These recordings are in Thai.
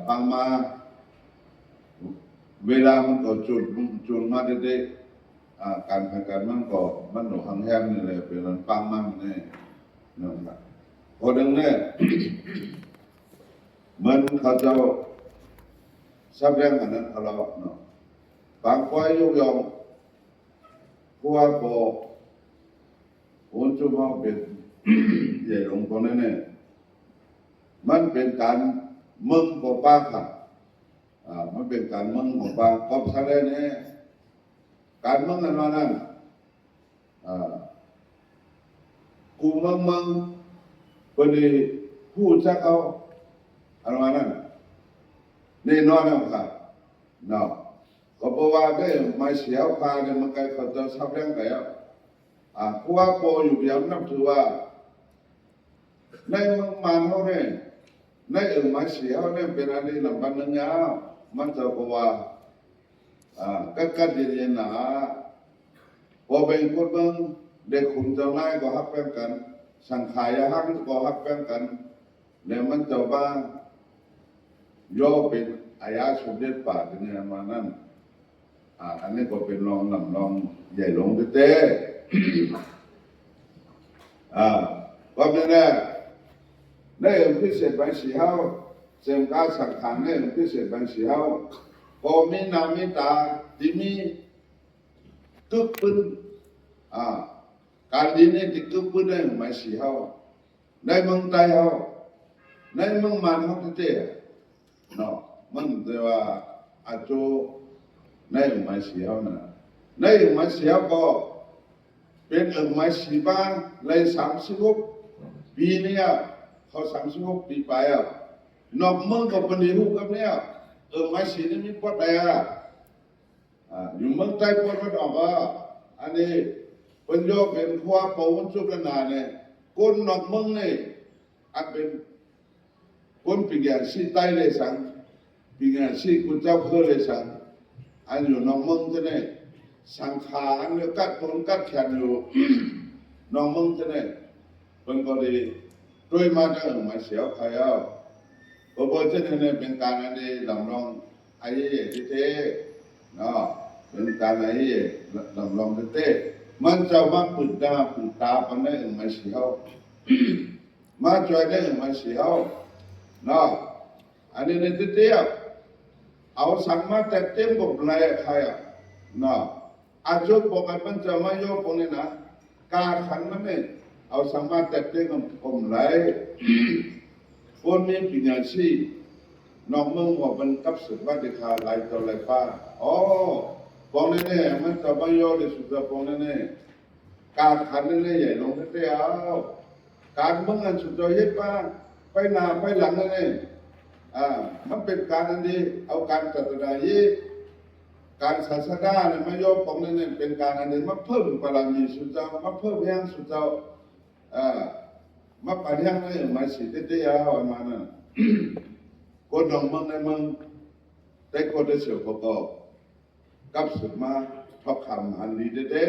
ฟังมาเวลามันก็จุดมาเด็กๆการพันการมันก็มันหนุนแฮมนี่เลยเป็นฟังมันนี่นะครับพอดังนี้มันเขาจะซับเรื่องอันนั้นเขาเราเนาะบางควายยกยองผู้ว่าโบอุ่นจุ่มเอาเป็นใหญ่ลงตรงนั้นเนี่ยมันเป็นการมึงของป้าค่ะมันเป็นการมึงของป้าก็แสดงเนี่ยการมึงนั้นว่านั่นกูมึงพอดีพูดซะเขาอะไรมานั่นนี่น้อยแล้วค่ะเนาะก็เพราะว่าได้มาเสียพาเนี่ยมันก็เขาจะซับเรื่องแต่ผู้ว่าโปอยู่เดียวนับถือว่าในเมืองมันเขาเนี่ยในมาเสียเขาเนี่ยเป็นอะไรลำบากนึงยาวมันจะเพราะว่าก็ดีๆนะพอเป็นคนเมืองเด็กขุนเจ้านายก็ฮักแป้งกันสังขายฮักก็ฮักแป้งกันเนี่ยมันจะบ้างย่อเป็นอายาสมเด็จป่าเนี่ยมานั่นอันนี้ก็เป็นรองลำรองใหญ่หลวงเต้ก็เป็นแน่ได้พิเศษบางสีเฮาเสมการสังขารได้พิเศษบางสีเฮาพอมีนามิตาที่มีกึกปืนการดีนี่ที่กึกปืนได้บางสีเฮาในเมืองไทยเฮาในเมืองมันเฮาเต้เนาะมันแต่ว่าอาจจะในมาเสียนะในมาเสียก็เป็นมาเสียบ้านเลย36 ปีเนี่ยเขา36 ปีไปนอกเมืองก็เป็นหูกับเนี่ยมาเสียนี่มีปอดอะไรอยู่เมืองใต้ปอดมันออกอันนี้เป็นโยเป็นขั้วปวนสุกนาเนี่ยคนนอกเมืองนี่อันเป็นคนปีเกียรติใต้เลยสังปีเกียรติคุณเจ้าเคยเลยสังอันอยู่นอกเมืองจะเนี่ยสังขารเนี่ยกัดต้นกัดแขนอยู่นอกเมืองจะเนี่ยเป็นก็ดีด้วยมาจากมาเสียวใครพอจะเนี่ยเป็นการอันนี้ลำลองไอ้ที่เท่เนาะเป็นการไอ้ลำลองที่เท่มันจะมาปุดตาปันได้มาเสียวมาช่วยได้มาเสียวเนาะอันนี้ในที่เดียวเอาสังมาแต่เต็มกับลายใครเนาะอาจุบบอกกันมันจะมาโยกนี่นะการขันมันเนี่ยเอาสังมาแต่เต็มกับผมลายคนมีปัญญาชีนอกเมืองว่ามันกับสุดว่าเด็กขาลายตัวลายฟ้าปองนี่เนี่ยมันจะมาโยกในสุดปองนี่เนี่ยการขันนี่ใหญ่ลงที่เดียวการเมืองอันสุดยอดยิ่งป้าไปหน้าไปหลังนั่นเองมันเป็นการอันนี้เอาการศาสนายี่การศาสนาเนี่ยมาโยกของนั่นเนี่ยเป็นการอันนี้มาเพิ่มบารมีสุดเจ้ามาเพิ่มแห่งสุดเจ้ามาปัญญาเนี่ยมาสิทธิ์เดียวมานั่นคนดองเมืองในเมืองแต่คนได้เสียประกอบกับสุดมาทอกคำอันนี้เด้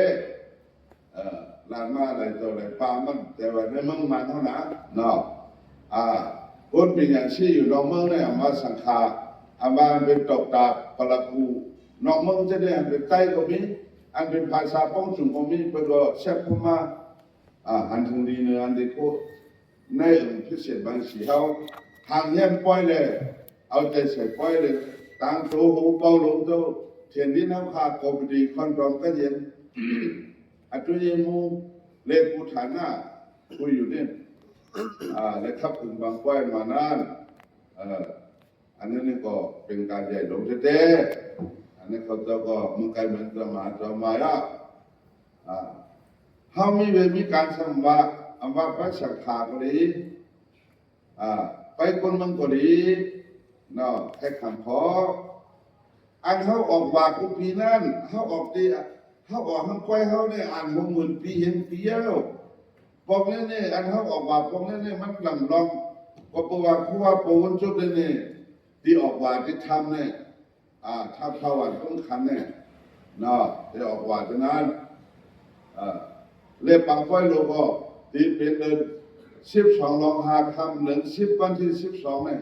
ลานมาอะไรตัวอะไรปามันแต่ว่าในเมืองมันเท่านั้นเนาะคนเป็นอย่างที่อยู่นอกเมืองเนี่ยมาสังขารมาเป็นตกตาปลาคูนอกเมืองจะได้เป็นใต้ก็มีอันเป็นภาษาป้องจุ่มก็มีเป็นก็เชฟพูมาอันถึงดีเนื้ออันเด็กก็ในพิเศษบางสีเขาทางเยี่ยมปล่อยเลยเอาใจใส่ปล่อยเลยต่างโตหูเบาลงโตเทียนดินน้ำขาดกบดีคอนรอมก็เย็นอัตุยมูเล่นผู้ฐานะคุยอยู่เนี่ยและทับถึงบางก้อยมานานอันนี้นี่ก็เป็นการใหญ่หลวงเต้อันนี้เขาจะก็มึงใครมันจะมาเขามีการสมว่าพระสังฆาก็ดีไปคนเมืองก็ดีเนาะแค่คำขออันเขาออกว่ากุปีนั่นเขาออกดีเขาออกทั้งก้อยเขาเนี่ยอ่าน60,000 ปีเห็นปีเดียวพวกนี้เนี่ยอันเขาออกว่าพวกนี้เนี่ยมันลำลองก็เพราะว่าผู้ว่าปูนชุดเนี่ยที่ออกว่าที่ทำเนี่ยถ้าเขาว่าต้องคันเนี่ยเนาะที่ออกว่าตรงนั้นเรียบปากก้อยโลก็ที่เป็นเดือน12 ลองหาคำ1 10 วันที่ 12เนี่ย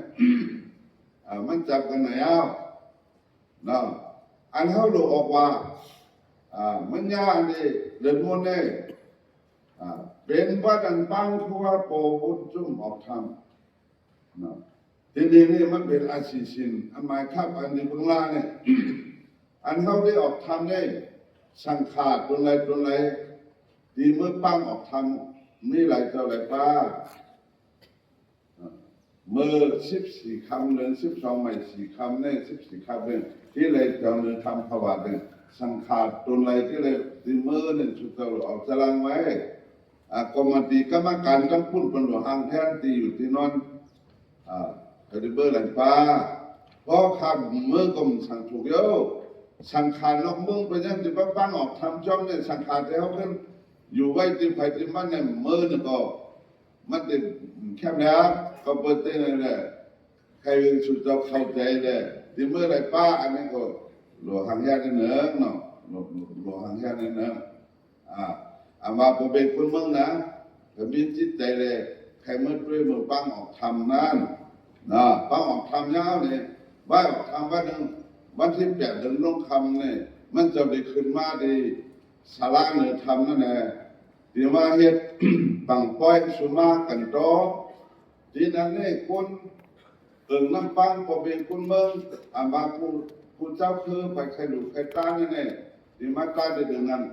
มันจับกันไหนเอาเนาะอันเขาดูออกว่ามันยากนี่เดินวนเนี่ยเป็นว่าดันปังทัวโปบุญจุ่มออกทำเนาะทีนี้นี่มันเป็นอาชีสินอันหมายข้ามอันนี้เบื้องล่างเนี่ยอันเขาได้ออกทำเนี่ยสังขาดตัวไหนดีเมื่อปังออกทำมีหลายเจ้าหลายป้าเมื่อ14 คำเดือน12 ไม่4 คำเนี่ย14 คำเนี่ยที่เลยเจ้าเนื้อทำภาวะเนี่ยสังขาดตัวไหนที่เลยดีเมื่อเนี่ยชุดเราออกตารางไว้กรรมตีกรรมการต้องพูดเป็นหัวหางแทนตีอยู่ที่นอนกระดิบเบอร์หลังป้าเพราะคำเมื่อกรมสั่งถูกเยอะสังขารนอกเมืองไปยังที่บ้านออกทำช่องเนี่ยสังขารที่เขาขึ้นอยู่ไว้ที่ไผ่ที่มันเนี่ยเมื่อเนี่ยก็มันติดแค่นี้ก็เปิดเต้นเลยใครสุดจะเข้าใจเลยที่เมื่อไรป้าอันนี้ก็หลวงหางยาในเนื้อเนาะหลวงหางยาในเนื้อมาผมเป็นคนเมืองนะแต่มีจิตใจเลยใครเมื่อด้วยมือปั้งออกทำนั่นนะปั้งออกทำยาวเนี่ยบ้าออกทำว่าหนึ่งวันที่8 เดือนลงคำเนี่ยมันจะได้ขึ้นมาดีสาระเหนือทำนั่นแหละที่มาเฮ็ด ปังป้อยสุมากันโตที่นั่นเนี่ยคนน้ำปังพอเป็นคนเมืองมาผู้เจ้าคือไปใครดูใครตาเนี่ยที่มาตาเดือนนั้น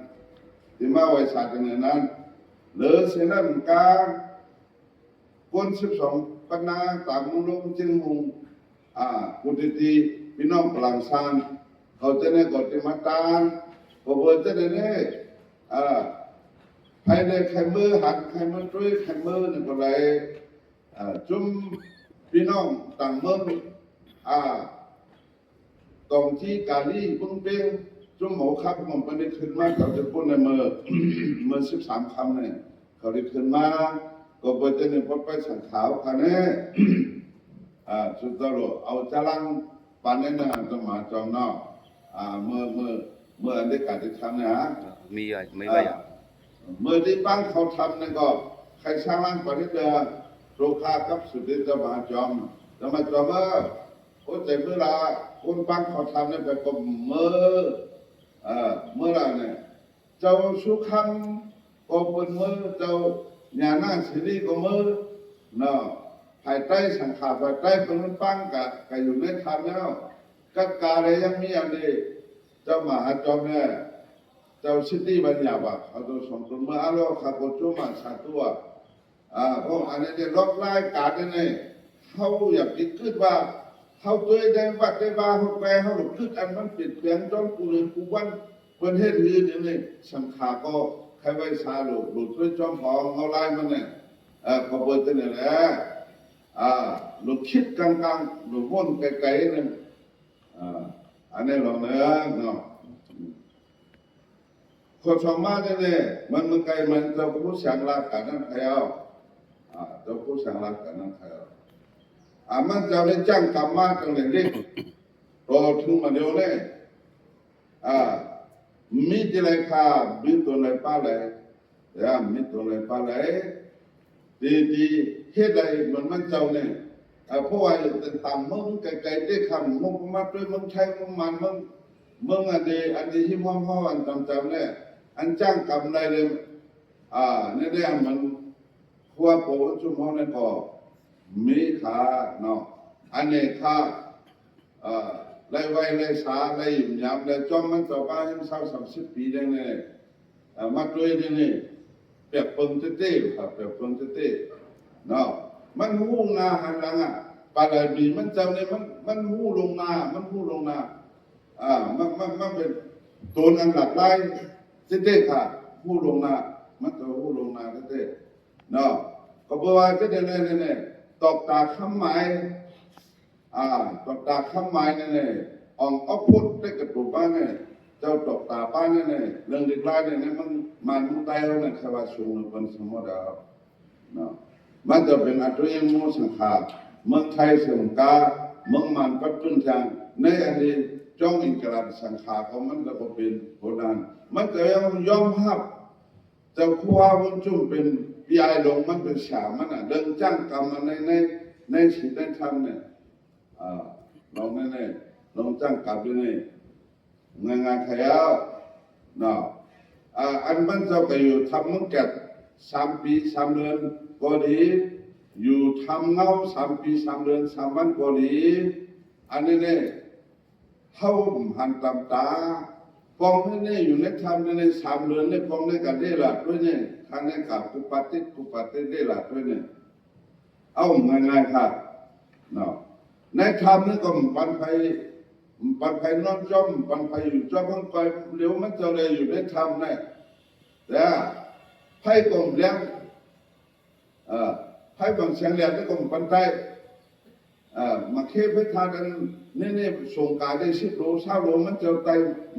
ที่มาไว้ศาสตร์เดือนนั้นหรือเสนาธิการคน12 ปันนาตามมุลงจึงมุงกุฏิตีพี่น้องพลังซานเขาจะเนี่ยกดที่มาตาก็เปิดจะเนี่ยใครในใครมือหันใครมือช่วยใครมือเนี่ยก็เลยจุ่มพี่น้องต่างเมืองตรงที่กาลีปุ้งเป้งจุ่มหมูครับผมไปได้ขึ้นมาเขาจะพูดในมือ 13 คำเนี่ยเขาได้ขึ้นมาก็เปิดจะเนี่ยพอไปสังขาวคันนี้สุดตลอดเอาจรังปานนี้นะต้องมาจองนอกเมื่ออันได้การจะทำนะมีอะไรไม่ว่าอย่างเมื่อที่ปั้งเขาทำนั่นก็ใครสร้างร่างปฏิเดชโรคากับสุดที่จะมาจอมโอ้แต่เมื่อไรคนปั้งเขาทำเนี่ยไปก็เมื่อไรเนี่ยเจ้าสุขังก็เป็นเมื่อเจ้าญาณสิริก็เมื่อเนาะภายใต้สังขารภายใต้เป็นปั้งกับอยู่ในธรรมแล้วกักการยังมีอันนี้เจ้ามหาจอมเนี่ยเจ้าสิทธิบัญญัติเขาจะส่งตัวมาอาโลข้าพเจ้ามาสาตัวเพราะอันนี้เนี่ยล็อกไล่การเนี่ยเขาอยากคิดขึ้นว่าเขาตัวได้วัดได้บ้าเขาแปลเขาหลุดขึ้นอันมันเปลี่ยนแปลงจนกูเลยกูวันประเทศอื่นนี่สังขารก็ใครไว้ซาหลุดด้วยจอมพองเขาไล่มันเนี่ยเขาเปิดตัวเนี่ยแหละหลุดคิดกลางๆหลุดวนไกลๆเนี่ยอันนี้ลองเนาะคนสมัยเนี่ยมันไกลมันจะผู้สั่งรักกันนั่นใครเอาจะผู้สั่งรักกันนั่นใครเอามันจะได้จ้างกรรมมาตั้งแต่เด็กโตถึงมาเดียวเนี่ยมีอะไรค่ะมีตัวไหนป้าเลยมีตัวไหนป้าเลยดีเฮ็ดอะไรมันเจ้าเนี่ยเพราะว่าอยู่ต่างมึงไกลๆได้คำมึงมาด้วยมึงใช้มึงมันมึงอันนี้ที่พ่ออันจำเนี่ยอันจ้างกำไรเลยเนี่ยมันขั้วโปชุมพรเนี่ยก็มีขาเนาะอันนี้ขาไรไว้ไรสาไรหยุ่มหยาบไรจอมมันต่อไปให้30 ปีได้เนี่ยมาด้วยนี่เปียกเปิงเต้ครับเปียกเปิงเต้เนาะมันหูนาหันหลังปลาไหลบีมันเจ้าเนี่ยมันหูลงนามันเป็นตัวอันหลักไล่เต้ค่ะหูลงนามันตัวหูลงนาเต้เนาะก็บอกว่าจะได้เนี่ยตอกตาคำหมายตอกตาคำหมายเนี่ยเอาพุทธได้กระตุกบ้านเนี่ยเจ้าตอกตาบ้านเนี่ยเรื่องเด็กไล่เนี่ยมันตายแล้วเนี่ยสวัสดิ์สูงเป็นสมมติเนาะมันจะเป็นอัตริยมสังขารเมืองไทยสังกาเมืองมันปัจจุบันทางในอดีตจ้องอินกราสังขารของมันก็เป็นโบราณมันจะยอมรับเจ้าขั้วมันจุ่มเป็นปีไอลงมันเป็นฉามันเดินจ้างกรรมในศีลในธรรมเนี่ย ลองแน่ๆลองจ้างกลับด้วยนี่งานขยาวเนาะอันมันจะไปอยู่ทำมันแก่3 ปี 3 เดือนก็ดีอยู่ทำเงา3 ปี 3 เดือน3 วันก็ดีอันนี้เนี่ยเข้าหันตามตาปองนี่อยู่ในทำใน3 เดือนนี่ปองในกันได้หลักด้วยเนี่ยทางในกับกุปฏิได้หลักด้วยเนี่ยเอาง่ายๆค่ะเนาะในทำนี่ก็ปันไปนอนจอมปันไปอยู่จอมมันไปเดี๋ยวมันจะเลยอยู่ในทำเนี่ยแต่ไพ่กลมเลี้ยงไพ่บางเสียงเลี้ยงที่กลมปันใต้มาเคพทานกันนี่ส่งการได้10 โล20 โลมันจะไต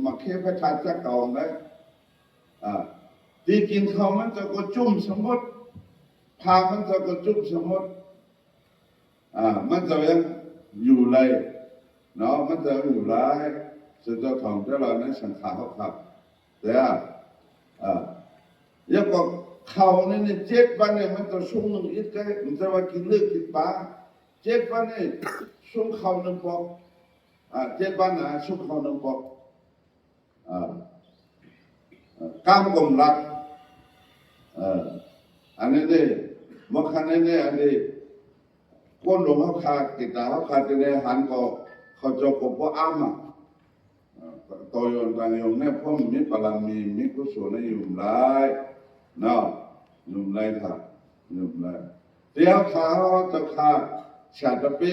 มาเคพทานจะเก่าไหมตีกินเขามันจะก็จุ่มสมมติพามันจะก็จุ่มสมมติมันจะยังอยู่เลยเนาะมันจะอยู่ไรสุดจะถ่องจะเราในสังขารเขาขับแต่ยังก็เขาเนี่ย7 วันเนี่ยมันจะสุ่ม1 อีกแค่มันจะว่ากินเลือดกินปลา7 วันเนี่ยสุ่มเขา1 ปอก7 วันนะสุ่มเขา1 ปอกกามกลมรักอันนี้เนี่ยมคันนี้อันนี้ก้นหลงเขาขาดกิตาเขาขาดในหันก็เขาจะกบว่าอ้ำตัวยนต์ต่างยงเนี่ยพ่อมีพลังมีกุศลอยู่หลายเนาะอยู่หลายท่าอยู่หลายเดี๋ยวเขาจะขาดชาติปี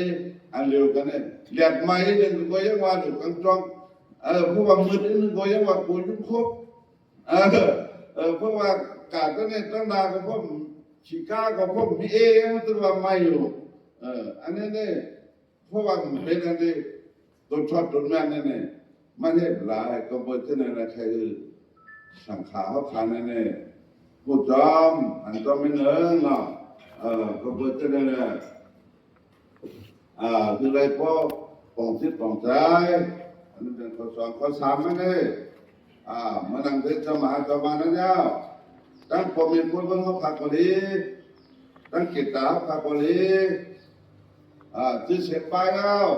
อันเดียวกันเนี่ยเลียดไม้หนึ่งก็ยังว่าอยู่กลางจงเพราะว่ามือหนึ่งก็ยังว่ากูยุ่งคบเพราะว่าการตั้งเนี่ยตั้งนานก็พ่อชิก้าก็พ่อมีตัวไม่อยู่อันนี้เนี่ยเพราะว่าเป็นอันนี้ตัวชอบตัวแม่เนี่ยมันเห็นหลายก็เปิดที่ไหนใครสังขารเขาขานเนี่ยผู้จอมอันก็ไม่เนื้อเนาะก็เปิดที่ไหนคืออะไรพ่อปองทิศปองใจอันนี้เป็นข้อ 2 ข้อ 3นั่นเองมานั่งเทศมหาสมานั่นเนี่ยตั้งพอมีคนเขาขัดกลีตั้งกิตาขัดกลีที่เสร็จไปแล้ว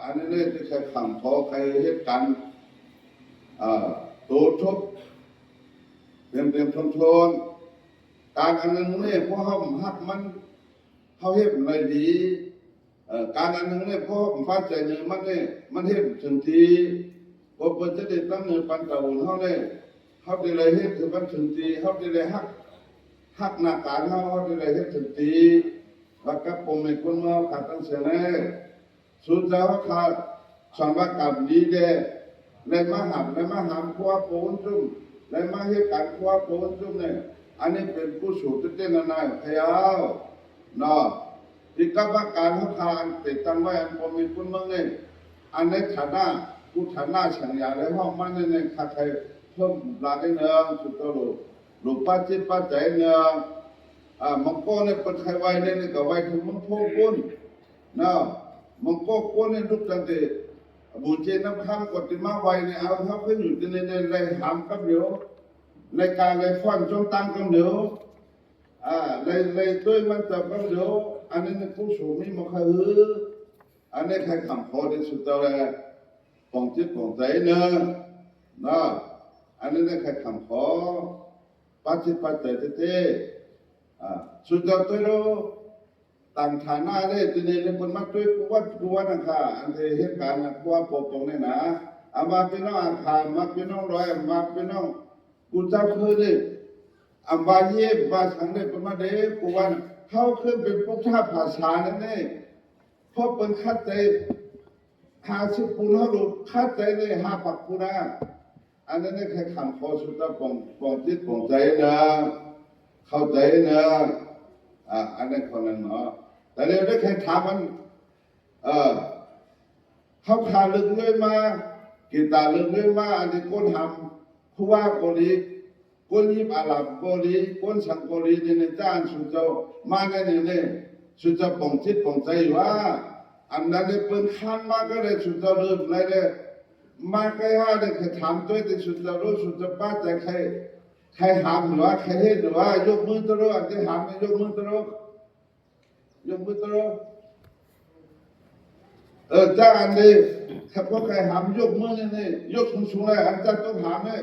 อันนี้เนี่ยที่ใครขังขอใครเหตุการณ์ตัวทุบเต็มชนการอันนั้นเนี่ยพวกเขาหักมันเขาเห็นอะไรดีการอันนั้นเนี่ยพวกเขาฟ้าใจเนื้อมันเห็นถึงทีพอเปิดจะได้ตั้งเนื้อปันตะวันเขาเนี่ยเขาได้เลยเห็นถึงมันถึงทีเขาได้เลยหักหน้าการเขาได้เลยเห็นถึงทีแล้วก็ผมเป็นคนเมื่อขาดตั้งเสียแน่สุดแล้วขาดสังวกรรมดีเดเลยมาหามขั้วโผล่จุ่มเลยมาเหตุการณ์ขั้วโผล่จุ่มเนี่ยอันนี้เป็นผู้สูงเต้นนายพยาวเนาะที่กรรมการเขาขาดติดตั้งไว้อันผมเป็นคนเมื่อเนี่ยอันในฐานะผู้ฐานะฉันอยากได้ห้องมันเนี่ยขาดใครเพิ่มรายได้เนื้อสุดตัวหลุดป้าจิตป้าใจเนื้อมังโก้เนี่ยเป็นใครไว้เนี่ยก็ไว้ถึงมังโก้ก้นนะมังโก้ก้นเนี่ยทุกจังที่บูเจน้ำข้ามกติมาไว้เนี่ยเอาเขาขึ้นอยู่ในหามกับเดียวในการในฟันจงตั้งกับเดียวในด้วยมันจับกับเดียวอันนี้ในผู้สูงมีมาคืออันนี้ใครขำพอที่สุดตัวแรกของจิตของใจเนื้อนะอันนี้ใครขำพอปัจจิปัจจัยเท่สุดยอดตัวเราต่างฐานะเลยทีนี้เนี่ยคนมาด้วยกูว่านะคะอันที่เหตุการณ์กูว่าปกป้องเนี่ยนะมาเป็นน้องอาคารมาเป็นน้องร้อยมาเป็นน้องกูเจ้าคือเนี่ยมาเย็บมาสังเนี่ยเป็นมาเด็กกูว่าเขาคือเป็นพวกชาติภาษานั่นเองเพราะเป็นคัดใจ50 ปูนเขาดูคัดใจเลย5 ปักปูนะอันนั้นเนี่ยใครขันคอสุดท้ายปองจิตปองใจนะเข้าใจนะอันนั้นคนนั้นเนาะแต่เดี๋ยวได้แค่ถามมันเขาขาลึกเลยมากีตาลึกเลยมาอันนี้ก้นทำผู้ว่าโกลีก้นยิบอาหรับโกลีก้นสังโกลีในจ้านสุดเจ้ามาในนี่สุดเจ้าปองจิตปองใจว่าอันนั้นเนี่ยเป็นขั้นมากก็เลยสุดเจ้าเริ่มเลยเนี่ยมาใครหาเนี่ยใครถามตัวแต่สุดเจ้ารู้สุดเจ้าป้าใจใครหามหรือว่าใครเห็นหรือว่ายกมือตลอดที่หามยกมือตลอดยกมือตลอด จ้าอันนี้ถ้าพวกใครหามยกมือนี่ยกสูงๆเลยอันจะต้องหามเลย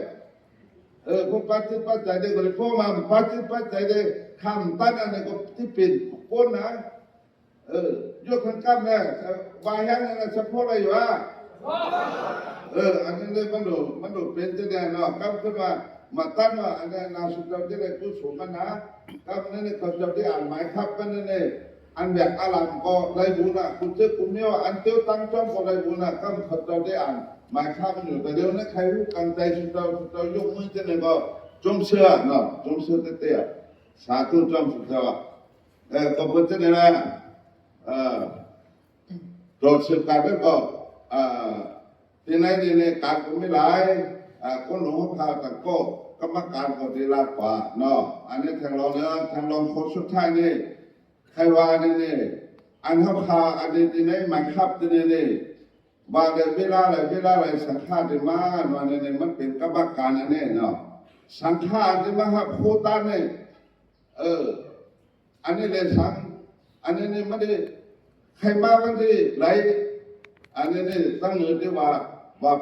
พวกปัจจุบันใจเด็กเลยพวกมันปัจจุบันใจเด็กคำตั้งอันนี้ก็ที่เป็นก้นนะยกขันกล้ามเนี่ยวายยังนั่นเฉพาะอะไรอยู่อันนี้เลยมันดูเป็นจะได้เนาะกำขึ้นมาตั้งว่าอันนี้นาสุดเราจะได้กู้สูงกันนะกำนั้นเนี่ยเขาจะได้อ่านหมายครับกันนี่อันแบบอารามก็ไรบุญนะคุณเจ้าคุณเนี่ยอันเจ้าตั้งจ้องก็ไรบุญนะกำเขาจะได้อ่านหมายครับอยู่แต่เดี๋ยวนี้ใครรู้กันใจสุดเรายกมือจะเนี่ยก็จงเชื่อเนาะจงเชื่อเตี้ยสาธุจงสุดเจ้าก็พูดจะเนี่ยนะโดดสืบการแล้วก็ที่ไหนที่นี่การก็ไม่หลายคนหลวงพ่อต่างก็กรรมการก็ดีลาดกว่าเนาะอันนี้ทางเราเนี่ยทางเราคนสุดท้ายนี่ใครว่านี่อันทับคาอันนี้ที่ไหนหมายคับที่นี่บางเวลาอะไรสังฆาติมาวันนี้มันเป็นกรรมการอันนี้เนาะสังฆาติมาครับโคตานี่อันนี้เลยสังอันนี้ไม่ได้ใครมาวันที่ไหลอันนี้ตั้งเงินที่ว่า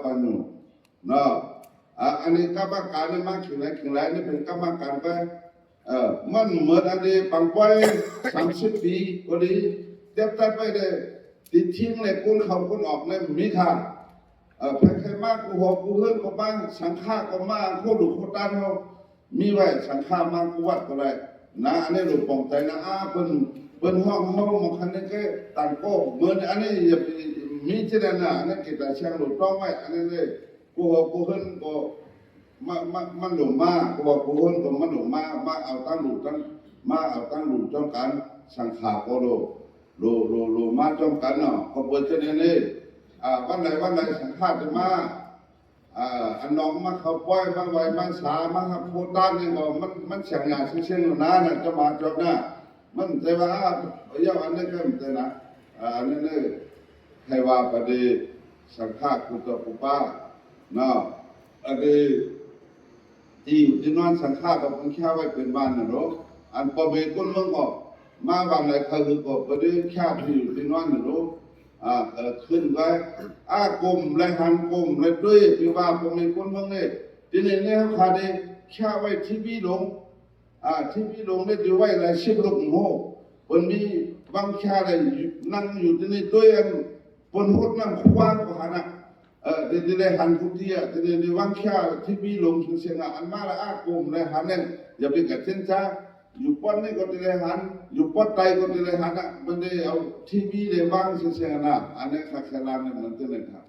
ปนุเนาะอันนี้กรรมการนี่มาขิงไรนี่เป็นกรรมการไปมันเหมือนอันนี้ปังไป30 ปีก็ดีเด็บตัดไปเลยติดทิ้งเลยคุณเขาคุณออกเลยมีทางใครมากกูหัวกูเฮิร์นก็บ้างสังฆาก็มาโคดุโคตานเขามีไว้สังฆามากูวัดก็ได้นะอันนี้หลุดปองใจนะเป็นห้องเขาบางครั้งนี่ก็ต่างก็เหมือนอันนี้อย่ามีที่นั่นนะอันนี้กิจการเชียงหลุดต้องไว้อันนี้เลยกูหัวกูเฮิร์นก็มันหลุดมากกูบอกกูเฮิร์นก็มันหลุดมากเอาตั้งหลุดตั้งมาเอาตั้งหลุดจ้องกันสังฆาก็โลมาจ้องกันเนาะก็เปิดที่นี่วันไหนสังฆาจะมาอันน้องมาเขาป้อยมาไว้มาสามาครับโคตานนี่ก็มันเสียงหยาเสียงหนาน่ะจะมาจบนะมันแต่ว่าเยาอันนี้ก็แต่นะอันนี้ให้ว่าประเดี๋ยวสังฆาคุตปุปาเนาะอันนี้ที่นอนสังฆากับคนแค่ไว้เป็นบ้านนะเนาะอันพอเบกุนเมืองก็มาวันไหนเขาคือก็ประเดี๋ยวแค่ที่นอนนะเนาะขึ้นไปกลุ่มและหันกลุ่มและด้วยพี่ว่าผมมีคนพวกนี้ทีนี้เนี่ยเขาขาดแค่ไว้ที่พี่ลงเนี่ยดูไว้อะไรชิบลูกโม่วันนี้บางแค่อะไรนั่งอยู่ที่นี่ด้วยกันบนหัวนั่งควางกว่านะทีนี้หันทุกที่ทีนี้บางแค่ที่พี่ลงเสียงอันมาละกลุ่มและหันเนี่ยอย่าไปกัดเส้นจ้าอยู่ป้อนนี่ก็จะได้หันอยู่ป้อนไตก็จะได้หันมันได้เอาทีวีได้วางเสียงนะอันนี้ขัดขลานเนี่ยเหมือนกันเลยครับ